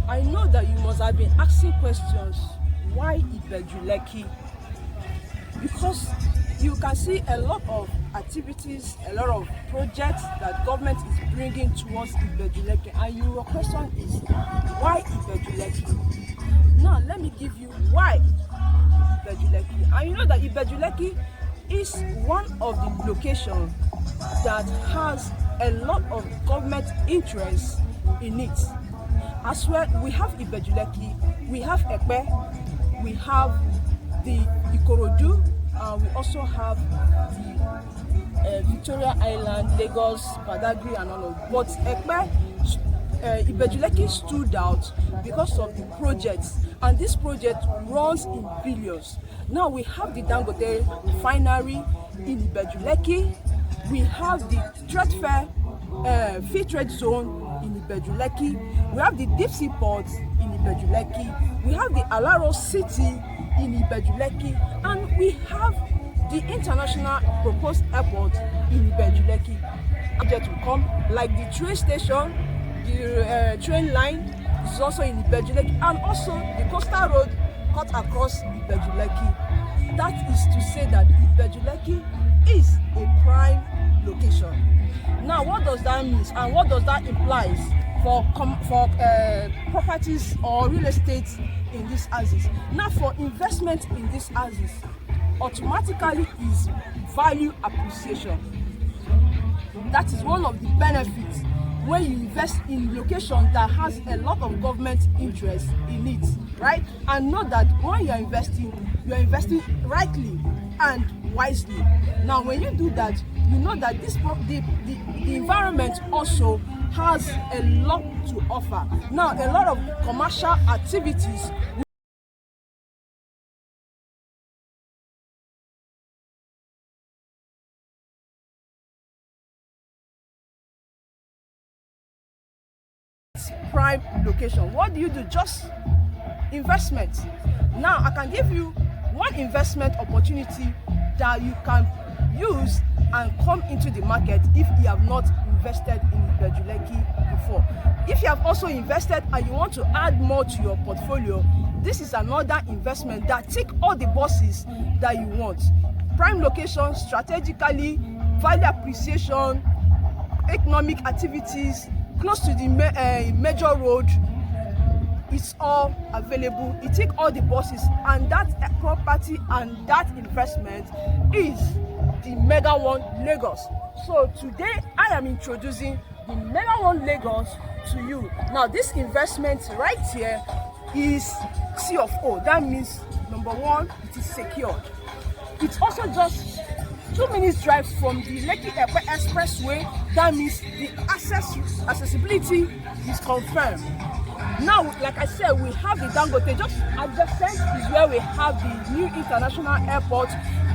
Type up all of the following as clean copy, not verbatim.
I know that you must have been asking questions. Why Ibeju Lekki? Because you can see a lot of activities, a lot of projects that government is bringing towards Ibeju Lekki, and your question is, why Ibeju Lekki? Now, let me give you why Ibeju Lekki. And you know that Ibeju Lekki is one of the locations that has a lot of government interest in it. As well, we have Ibeju Lekki, we have Epe, we have the Ikorodu, we also have the Victoria Island, Lagos, Badagry, and all of. But Ibeju Lekki stood out because of the projects, and this project runs in billions. Now we have the Dangote refinery in Ibeju Lekki, we have the trade fair, free trade zone in Ibeju Lekki, we have the deep sea port in Ibeju Lekki, we have the Alaro city in Ibeju Lekki, and we have the international proposed airport in Ibeju Lekki. Project will come, like the train station, the train line is also in Ibeju Lekki, and also the coastal road cut across Ibeju Lekki. That is to say that Ibeju Lekki is a prime location. Now, what does that mean, and what does that imply for properties or real estate in these houses? Now, for investment in these houses, automatically is value appreciation. That is one of the benefits when you invest in location that has a lot of government interest in it, right? And know that when you're investing rightly and wisely. Now, when you do that, you know that the environment also has a lot to offer. Now, a lot of commercial activities prime location. What do you do? Just investment. Now, I can give you one investment opportunity that you can use and come into the market if you have not invested in Ibeju Lekki before. If you have also invested and you want to add more to your portfolio, this is another investment that tick all the boxes that you want. Prime location, strategically, value appreciation, economic activities, close to the major road. It's all available. It tick all the boxes, and that property and that investment is the MegaOne Lagos. So today I am introducing the MegaOne Lagos to you. Now, this investment right here is C of O. That means, number one, it is secured. It's also just 2 minutes drive from the Lekki-Epe Expressway. That means the accessibility is confirmed. Now, like I said, we have the Dangote. Just adjacent is where we have the new international airport.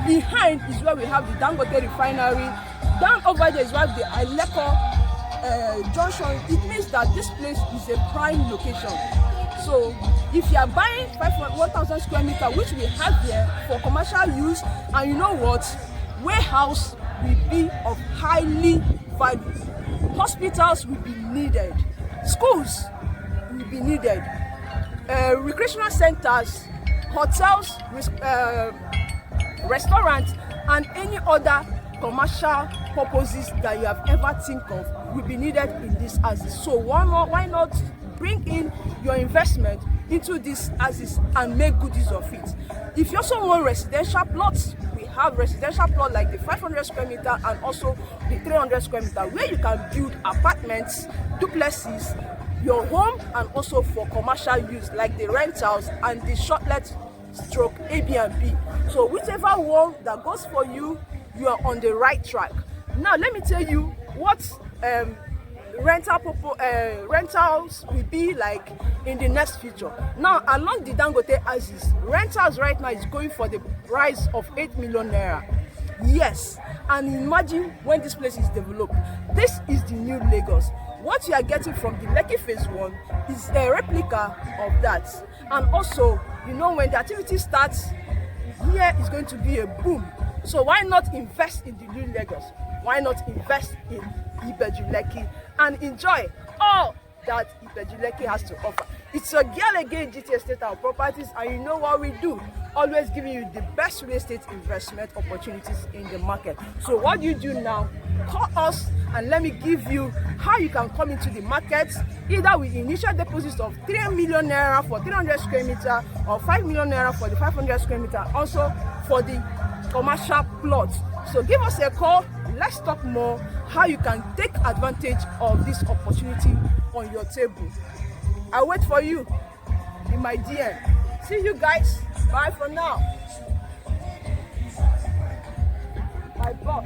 Behind is where we have the Dangote refinery. Down over there is where the Aleko junction. It means that this place is a prime location. So if you are buying 1,000 square meters, which we have here for commercial use, and you know what, warehouse will be of highly value. Hospitals will be needed. Schools will be needed. Recreational centers, hotels, restaurants, and any other commercial purposes that you have ever think of will be needed in these houses. So why not bring in your investment into these houses and make good use of it? If you also want residential plots, we have residential plots like the 500 square meter and also the 300 square meter, where you can build apartments, duplexes, your home, and also for commercial use like the rentals and the short-let stroke Airbnb. So whichever one that goes for you, you are on the right track. Now, let me tell you what rentals will be like in the next future. Now, along the Dangote houses, rentals right now is going for the price of 8 million naira. Yes, and imagine when this place is developed. This is the new Lagos. What you are getting from the Lekki phase 1 is a replica of that. And also, you know, when the activity starts, here is going to be a boom. So why not invest in the new Lagos? Why not invest in Ibeju Lekki and enjoy all that Ibeju Lekki has to offer. It's your girl again, GT Estate and Properties, and you know what we do. Always giving you the best real estate investment opportunities in the market. So what you do now, call us and let me give you how you can come into the market, either with initial deposits of 3 million naira for 300 square meter or 5 million naira for the 500 square meter, also for the commercial plot. So give us a call. Let's talk more how you can take advantage of this opportunity on your table. I wait for you in my DM. See you guys. Bye for now. My boss.